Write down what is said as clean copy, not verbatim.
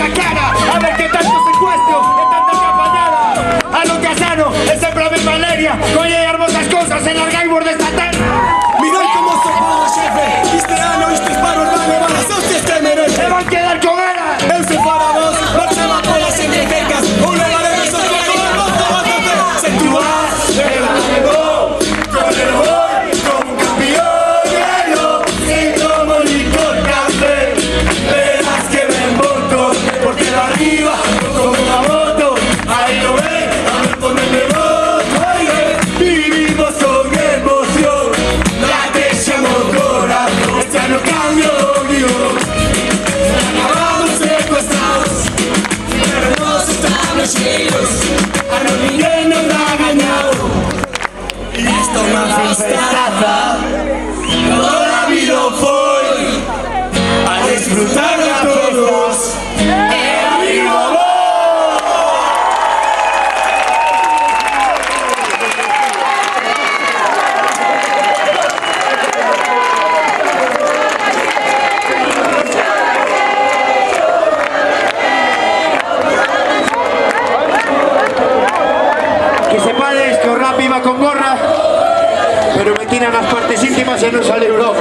la cara, a ver qué tanto secuestro, qué tanta campañada. A lo que sano, es siempre la misma Valeria. Oye, hay hermosas cosas en el Gaibor de esta tierra. Mirad cómo se paga, jefe. Este ano, estos paros van a las hostias que merece. Se van a quedar con ganas. Eu se para vos, marcha va por las entrecercas. Un regalo de esos que todo el mundo va a hacer. Se tú vas, me la llevo. Con el boy, como un campeón. Hielo, y como licor café. Verás que me emboco, porque de arriba, como una moto. Ahí lo ves, a ver ponerme loco. Vivimos con emoción. La te llamo Cora, este año cambio vivo. Acabamos secuestrados, pero nos estamos llenos. A no ninguém nos ha ganado. Y esto es una festaza. Toda la vida fue a disfrutar a todos. ¡El vivo voy! Que sepades que o rap iba con gorra, pero me tiran las partes íntimas y no sale broma.